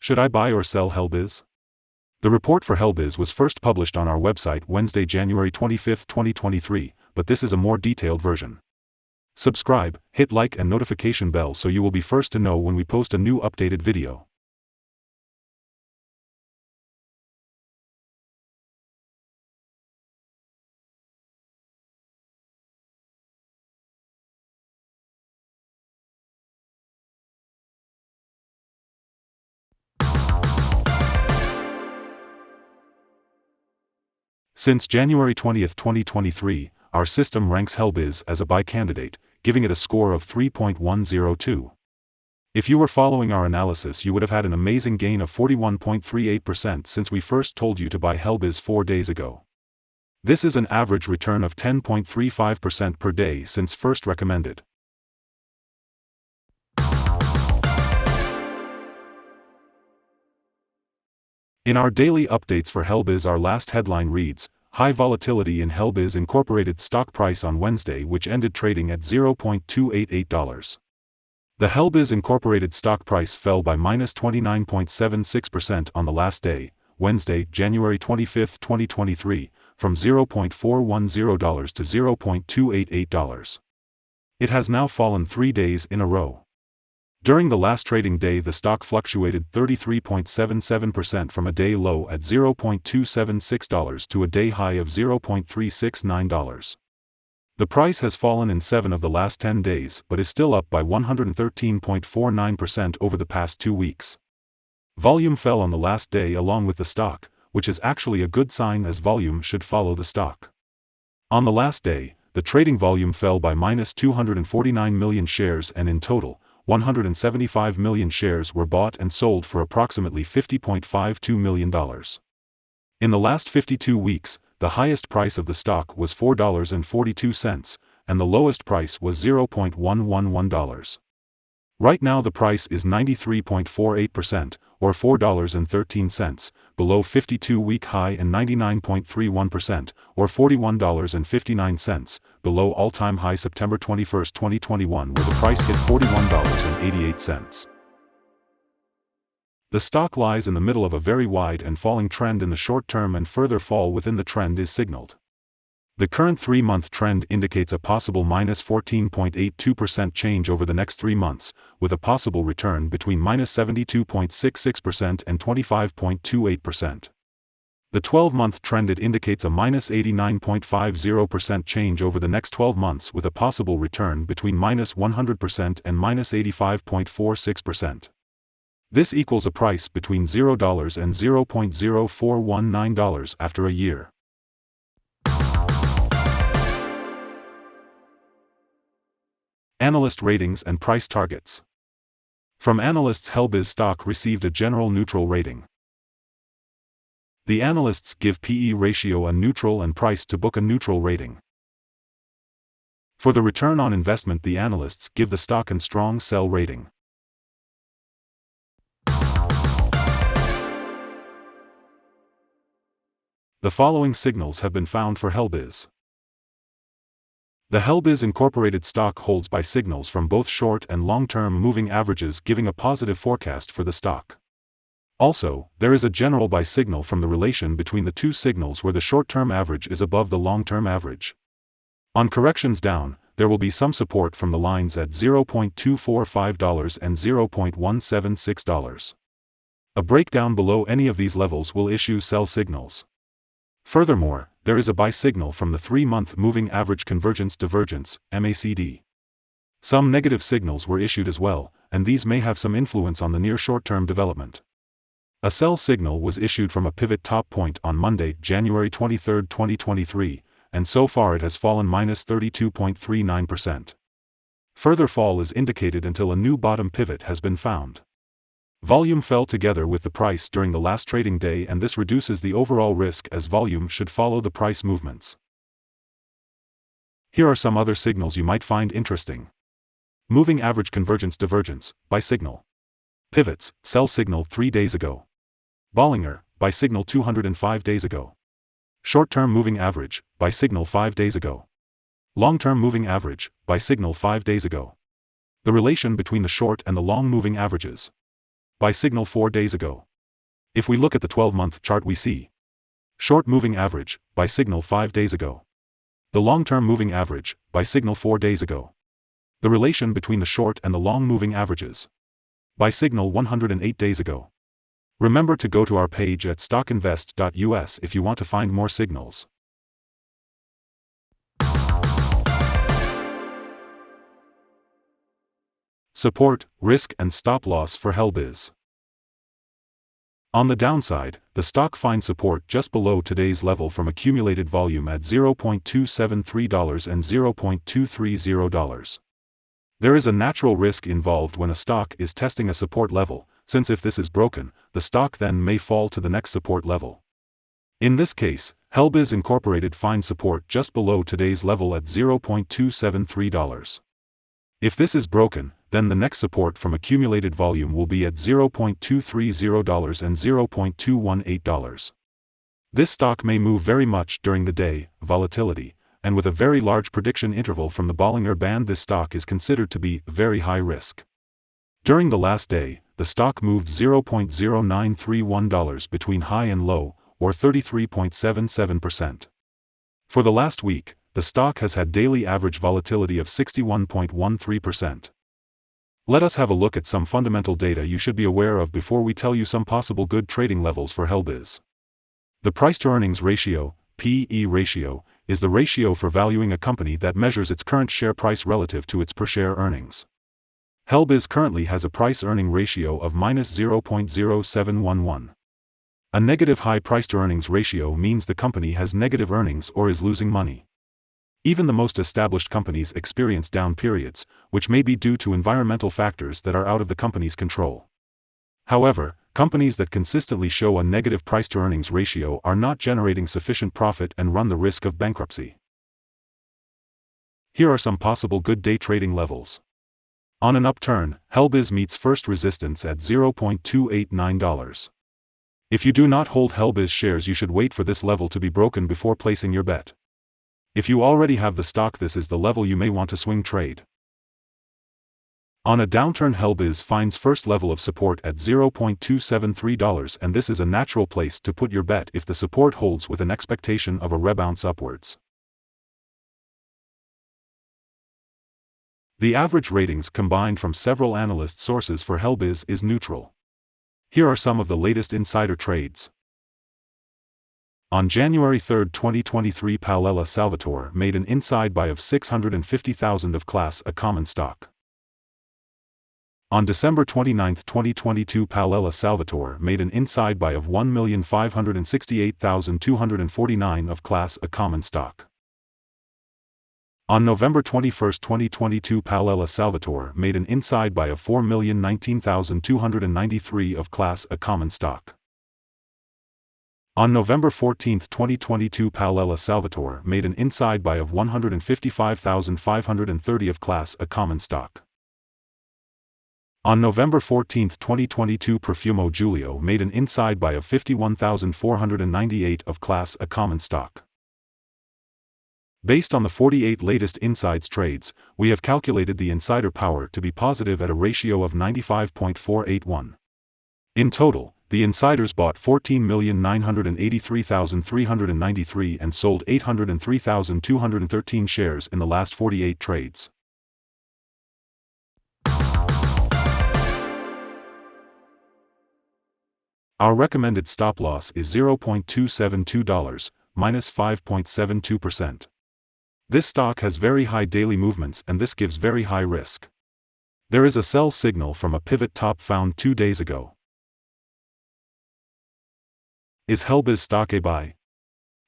Should I buy or sell Helbiz? The report for Helbiz was first published on our website Wednesday, January 25, 2023, but this is a more detailed version. Subscribe, hit like and notification bell so you will be first to know when we post a new updated video. Since January 20, 2023, our system ranks Helbiz as a buy candidate, giving it a score of 3.102. If you were following our analysis, you would have had an amazing gain of 41.38% since we first told you to buy Helbiz 4 days ago. This is an average return of 10.35% per day since first recommended. In our daily updates for Helbiz, our last headline reads, High volatility in Helbiz Incorporated stock price on Wednesday, which ended trading at $0.288. The Helbiz Incorporated stock price fell by -29.76% on the last day, Wednesday, January 25, 2023, from $0.410 to $0.288. It has now fallen 3 days in a row. During the last trading day, the stock fluctuated 33.77% from a day low at $0.276 to a day high of $0.369. The price has fallen in 7 of the last 10 days but is still up by 113.49% over the past 2 weeks. Volume fell on the last day along with the stock, which is actually a good sign as volume should follow the stock. On the last day, the trading volume fell by -249 million shares, and in total, 175 million shares were bought and sold for approximately $50.52 million. In the last 52 weeks, the highest price of the stock was $4.42, and the lowest price was $0.111. Right now the price is 93.48%, or $4.13, below 52-week high, and 99.31%, or $41.59, below all-time high September 21, 2021, where the price hit $41.88. The stock lies in the middle of a very wide and falling trend in the short term, and further fall within the trend is signaled. The current 3-month trend indicates a possible -14.82% change over the next 3 months, with a possible return between -72.66% and 25.28%. The 12-month trend indicates a -89.50% change over the next 12 months, with a possible return between -100% and -85.46%. This equals a price between $0 and $0.0419 after a year. Analyst ratings and price targets. From analysts, Helbiz stock received a general neutral rating. The analysts give PE ratio a neutral and price to book a neutral rating. For the return on investment, the analysts give the stock a strong sell rating. The following signals have been found for Helbiz. The Helbiz Incorporated stock holds buy signals from both short and long-term moving averages, giving a positive forecast for the stock. Also, there is a general buy signal from the relation between the two signals, where the short-term average is above the long-term average. On corrections down, there will be some support from the lines at $0.245 and $0.176. A breakdown below any of these levels will issue sell signals. Furthermore, there is a buy signal from the 3-month moving average convergence divergence, MACD. Some negative signals were issued as well, and these may have some influence on the near short-term development. A sell signal was issued from a pivot top point on Monday, January 23, 2023, and so far it has fallen -32.39%. Further fall is indicated until a new bottom pivot has been found. Volume fell together with the price during the last trading day, and this reduces the overall risk as volume should follow the price movements. Here are some other signals you might find interesting. Moving average convergence divergence, buy signal. Pivots, sell signal 3 days ago. Bollinger, buy signal 205 days ago. Short-term moving average, buy signal 5 days ago. Long-term moving average, buy signal 5 days ago. The relation between the short and the long moving averages. Buy signal 4 days ago. If we look at the 12-month chart, we see short moving average, buy signal 5 days ago. The long-term moving average, buy signal 4 days ago. The relation between the short and the long moving averages, buy signal 108 days ago. Remember to go to our page at StockInvest.us if you want to find more signals. Support, risk and stop loss for Helbiz. On the downside, the stock finds support just below today's level from accumulated volume at $0.273 and $0.230. There is a natural risk involved when a stock is testing a support level, since if this is broken, the stock then may fall to the next support level. In this case, Helbiz Incorporated finds support just below today's level at $0.273. If this is broken, then the next support from accumulated volume will be at $0.230 and $0.218. This stock may move very much during the day, volatility, and with a very large prediction interval from the Bollinger Band, this stock is considered to be very high risk. During the last day, the stock moved $0.0931 between high and low, or 33.77%. For the last week, the stock has had daily average volatility of 61.13%. Let us have a look at some fundamental data you should be aware of before we tell you some possible good trading levels for Helbiz. The price-to-earnings ratio, P/E ratio, is the ratio for valuing a company that measures its current share price relative to its per-share earnings. Helbiz currently has a price-earning ratio of -0.0711. A negative high price-to-earnings ratio means the company has negative earnings or is losing money. Even the most established companies experience down periods, which may be due to environmental factors that are out of the company's control. However, companies that consistently show a negative price-to-earnings ratio are not generating sufficient profit and run the risk of bankruptcy. Here are some possible good day trading levels. On an upturn, Helbiz meets first resistance at $0.289. If you do not hold Helbiz shares, you should wait for this level to be broken before placing your bet. If you already have the stock, this is the level you may want to swing trade. On a downturn, Helbiz finds first level of support at $0.273, and this is a natural place to put your bet if the support holds with an expectation of a rebound upwards. The average ratings combined from several analyst sources for Helbiz is neutral. Here are some of the latest insider trades. On January 3, 2023, Palella Salvatore made an inside buy of 650,000 of Class A common stock. On December 29, 2022, Palella Salvatore made an inside buy of 1,568,249 of Class A common stock. On November 21, 2022, Palella Salvatore made an inside buy of 4,019,293 of Class A common stock. On November 14, 2022, Palella Salvatore made an inside buy of 155,530 of Class A common stock. On November 14, 2022, Profumo Giulio made an inside buy of 51,498 of Class A common stock. Based on the 48 latest insides trades, we have calculated the insider power to be positive at a ratio of 95.481. In total, the insiders bought 14,983,393 and sold 803,213 shares in the last 48 trades. Our recommended stop loss is $0.272, minus 5.72%. This stock has very high daily movements, and this gives very high risk. There is a sell signal from a pivot top found 2 days ago. Is Helbiz stock a buy?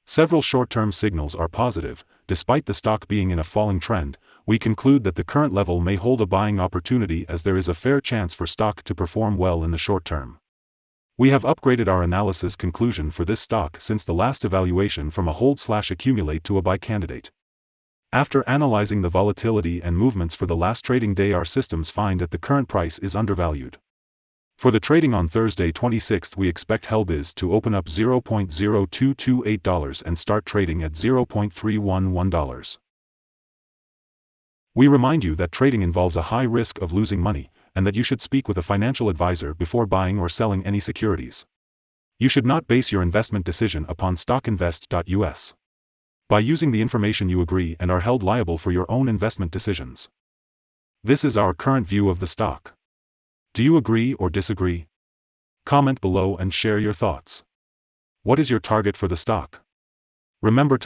Several short-term signals are positive. Despite the stock being in a falling trend, we conclude that the current level may hold a buying opportunity, as there is a fair chance for stock to perform well in the short term. We have upgraded our analysis conclusion for this stock since the last evaluation from a hold/accumulate to a buy candidate. After analyzing the volatility and movements for the last trading day, our systems find that the current price is undervalued. For the trading on Thursday 26th, we expect Helbiz to open up $0.0228 and start trading at $0.311. We remind you that trading involves a high risk of losing money, and that you should speak with a financial advisor before buying or selling any securities. You should not base your investment decision upon StockInvest.us. By using the information you agree and are held liable for your own investment decisions. This is our current view of the stock. Do you agree or disagree? Comment below and share your thoughts. What is your target for the stock? Remember to